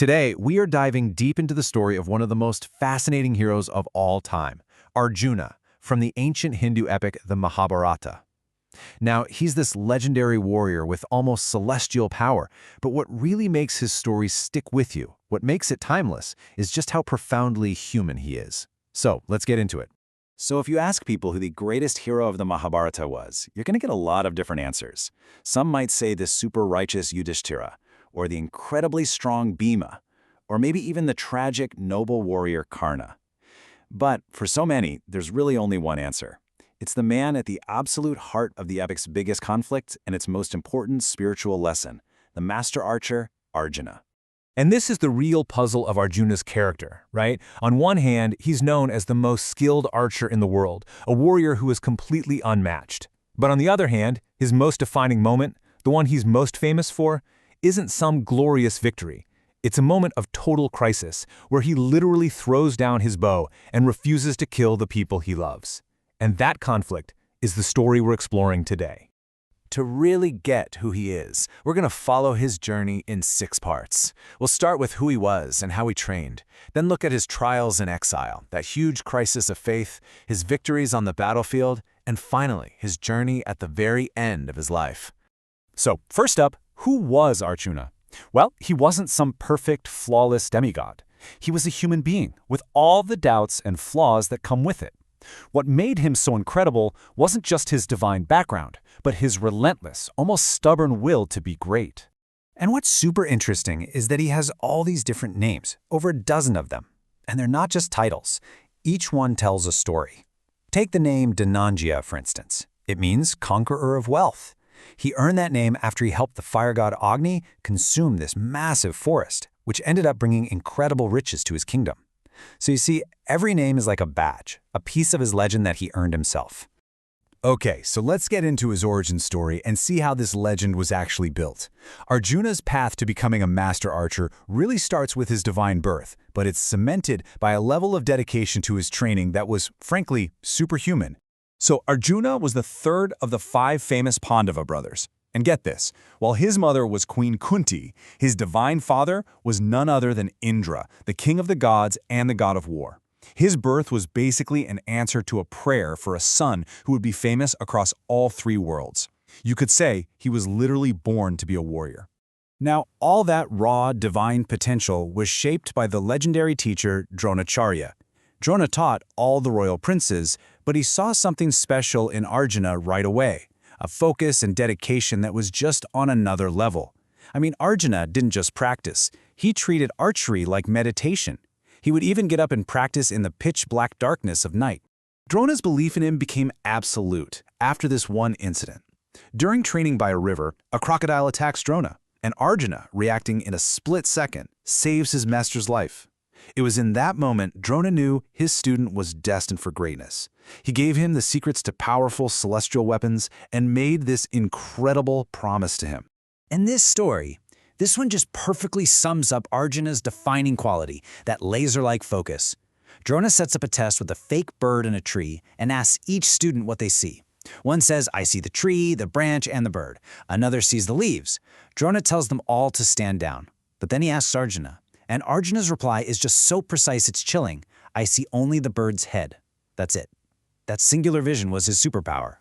Today, we are diving deep into the story of one of the most fascinating heroes of all time, Arjuna, from the ancient Hindu epic, the Mahabharata. Now, he's this legendary warrior with almost celestial power, but what really makes his story stick with you, what makes it timeless, is just how profoundly human he is. So, let's get into it. So if you ask people who the greatest hero of the Mahabharata was, you're going to get a lot of different answers. Some might say the super righteous Yudhishthira, or the incredibly strong Bhima, or maybe even the tragic noble warrior Karna. But for so many, there's really only one answer. It's the man at the absolute heart of the epic's biggest conflict and its most important spiritual lesson, the master archer, Arjuna. And this is the real puzzle of Arjuna's character, right? On one hand, he's known as the most skilled archer in the world, a warrior who is completely unmatched. But on the other hand, his most defining moment, the one he's most famous for, isn't some glorious victory. It's a moment of total crisis, where he literally throws down his bow and refuses to kill the people he loves. And that conflict is the story we're exploring today. To really get who he is, we're going to follow his journey in 6 parts. We'll start with who he was and how he trained, then look at his trials in exile, that huge crisis of faith, his victories on the battlefield, and finally, his journey at the very end of his life. So, first up, who was Arjuna? Well, he wasn't some perfect, flawless demigod. He was a human being with all the doubts and flaws that come with it. What made him so incredible wasn't just his divine background, but his relentless, almost stubborn will to be great. And what's super interesting is that he has all these different names, over a dozen of them. And they're not just titles. Each one tells a story. Take the name Dhananjaya, for instance. It means conqueror of wealth. He earned that name after he helped the fire god Agni consume this massive forest, which ended up bringing incredible riches to his kingdom. So you see, every name is like a badge, a piece of his legend that he earned himself. Okay, so let's get into his origin story and see how this legend was actually built. Arjuna's path to becoming a master archer really starts with his divine birth, but it's cemented by a level of dedication to his training that was, frankly, superhuman. So Arjuna was the third of the 5 famous Pandava brothers. And get this, while his mother was Queen Kunti, his divine father was none other than Indra, the king of the gods and the god of war. His birth was basically an answer to a prayer for a son who would be famous across all 3 worlds. You could say he was literally born to be a warrior. Now, all that raw, divine potential was shaped by the legendary teacher Dronacharya. Drona taught all the royal princes, but he saw something special in Arjuna right away. A focus and dedication that was just on another level. I mean, Arjuna didn't just practice. He treated archery like meditation. He would even get up and practice in the pitch-black darkness of night. Drona's belief in him became absolute after this one incident. During training by a river, a crocodile attacks Drona, and Arjuna, reacting in a split second, saves his master's life. It was in that moment Drona knew his student was destined for greatness. He gave him the secrets to powerful celestial weapons and made this incredible promise to him. And this one just perfectly sums up Arjuna's defining quality, that laser-like focus. Drona sets up a test with a fake bird and a tree and asks each student what they see. One says, "I see the tree, the branch, and the bird." Another sees the leaves. Drona tells them all to stand down. But then he asks Arjuna, and Arjuna's reply is just so precise it's chilling. "I see only the bird's head." That's it. That singular vision was his superpower.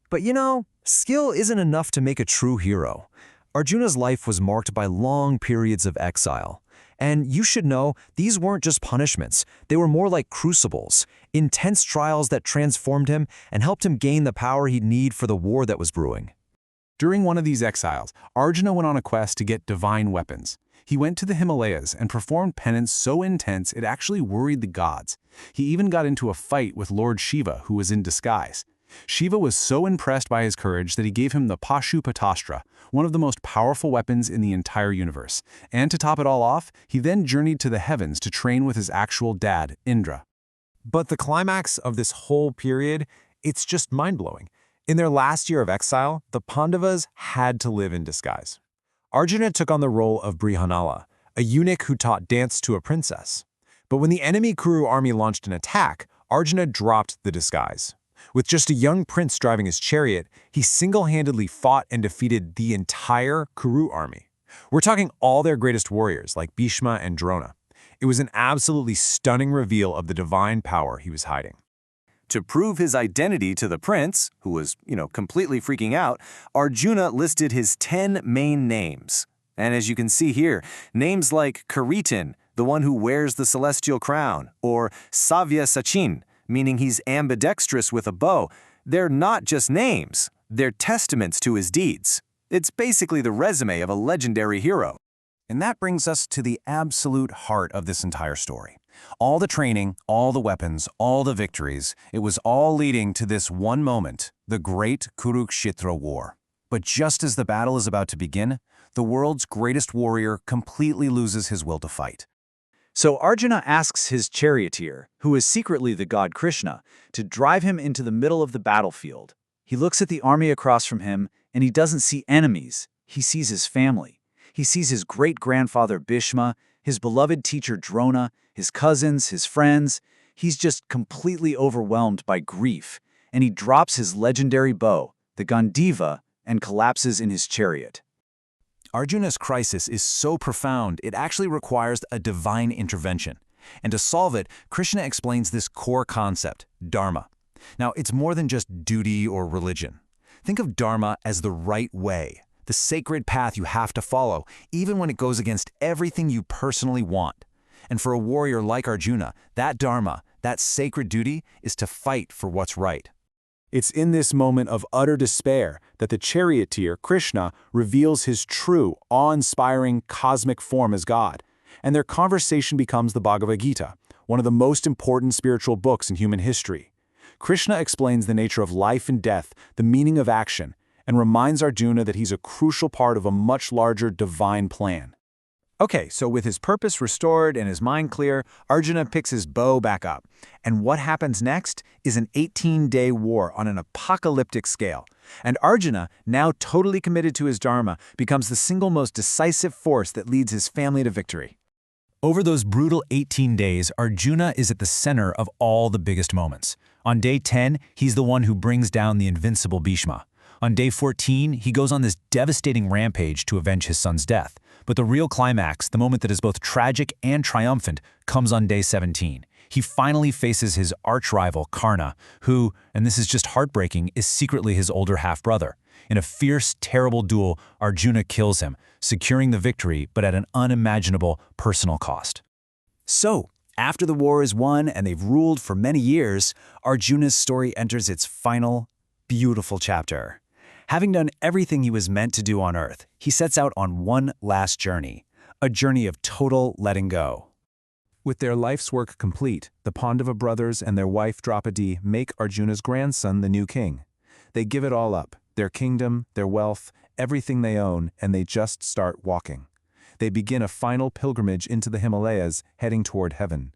But you know, skill isn't enough to make a true hero. Arjuna's life was marked by long periods of exile. And you should know, these weren't just punishments. They were more like crucibles, intense trials that transformed him and helped him gain the power he'd need for the war that was brewing. During one of these exiles, Arjuna went on a quest to get divine weapons. He went to the Himalayas and performed penance so intense it actually worried the gods. He even got into a fight with Lord Shiva, who was in disguise. Shiva was so impressed by his courage that he gave him the Pashupatastra, one of the most powerful weapons in the entire universe. And to top it all off, he then journeyed to the heavens to train with his actual dad, Indra. But the climax of this whole period, it's just mind-blowing. In their last year of exile, the Pandavas had to live in disguise. Arjuna took on the role of Brihanala, a eunuch who taught dance to a princess. But when the enemy Kuru army launched an attack, Arjuna dropped the disguise. With just a young prince driving his chariot, he single-handedly fought and defeated the entire Kuru army. We're talking all their greatest warriors, like Bhishma and Drona. It was an absolutely stunning reveal of the divine power he was hiding. To prove his identity to the prince, who was, completely freaking out, Arjuna listed his 10 main names. And as you can see here, names like Karitan, the one who wears the celestial crown, or Savya Sachin, meaning he's ambidextrous with a bow, they're not just names, they're testaments to his deeds. It's basically the resume of a legendary hero. And that brings us to the absolute heart of this entire story. All the training, all the weapons, all the victories, it was all leading to this one moment, the great Kurukshetra war. But just as the battle is about to begin, the world's greatest warrior completely loses his will to fight. So Arjuna asks his charioteer, who is secretly the god Krishna, to drive him into the middle of the battlefield. He looks at the army across from him, and he doesn't see enemies. He sees his family. He sees his great-grandfather Bhishma, his beloved teacher Drona, his cousins, his friends. He's just completely overwhelmed by grief, and he drops his legendary bow, the Gandiva, and collapses in his chariot. Arjuna's crisis is so profound, it actually requires a divine intervention. And to solve it, Krishna explains this core concept, dharma. Now, it's more than just duty or religion. Think of dharma as the right way, the sacred path you have to follow, even when it goes against everything you personally want. And for a warrior like Arjuna, that dharma, that sacred duty, is to fight for what's right. It's in this moment of utter despair that the charioteer, Krishna, reveals his true, awe-inspiring cosmic form as God, and their conversation becomes the Bhagavad Gita, one of the most important spiritual books in human history. Krishna explains the nature of life and death, the meaning of action, and reminds Arjuna that he's a crucial part of a much larger divine plan. Okay, so with his purpose restored and his mind clear, Arjuna picks his bow back up. And what happens next is an 18-day war on an apocalyptic scale. And Arjuna, now totally committed to his dharma, becomes the single most decisive force that leads his family to victory. Over those brutal 18 days, Arjuna is at the center of all the biggest moments. On day 10, he's the one who brings down the invincible Bhishma. On day 14, he goes on this devastating rampage to avenge his son's death. But the real climax, the moment that is both tragic and triumphant, comes on day 17. He finally faces his arch-rival, Karna, who, and this is just heartbreaking, is secretly his older half-brother. In a fierce, terrible duel, Arjuna kills him, securing the victory, but at an unimaginable personal cost. So, after the war is won and they've ruled for many years, Arjuna's story enters its final, beautiful chapter. Having done everything he was meant to do on Earth, he sets out on one last journey, a journey of total letting go. With their life's work complete, the Pandava brothers and their wife Draupadi make Arjuna's grandson the new king. They give it all up, their kingdom, their wealth, everything they own, and they just start walking. They begin a final pilgrimage into the Himalayas, heading toward heaven.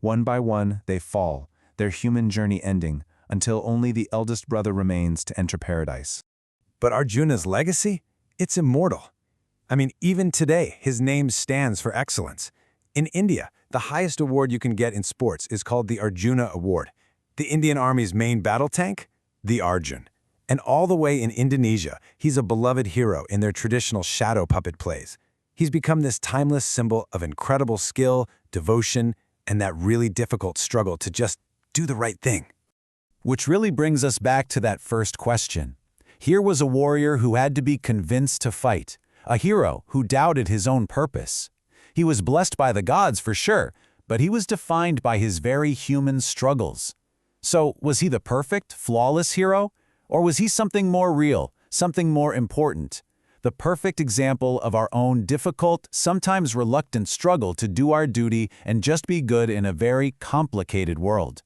One by one, they fall, their human journey ending, until only the eldest brother remains to enter paradise. But Arjuna's legacy? It's immortal. I mean, even today, his name stands for excellence. In India, the highest award you can get in sports is called the Arjuna Award. The Indian Army's main battle tank? The Arjun. And all the way in Indonesia, he's a beloved hero in their traditional shadow puppet plays. He's become this timeless symbol of incredible skill, devotion, and that really difficult struggle to just do the right thing. Which really brings us back to that first question. Here was a warrior who had to be convinced to fight, a hero who doubted his own purpose. He was blessed by the gods for sure, but he was defined by his very human struggles. So, was he the perfect, flawless hero? Or was he something more real, something more important? The perfect example of our own difficult, sometimes reluctant struggle to do our duty and just be good in a very complicated world.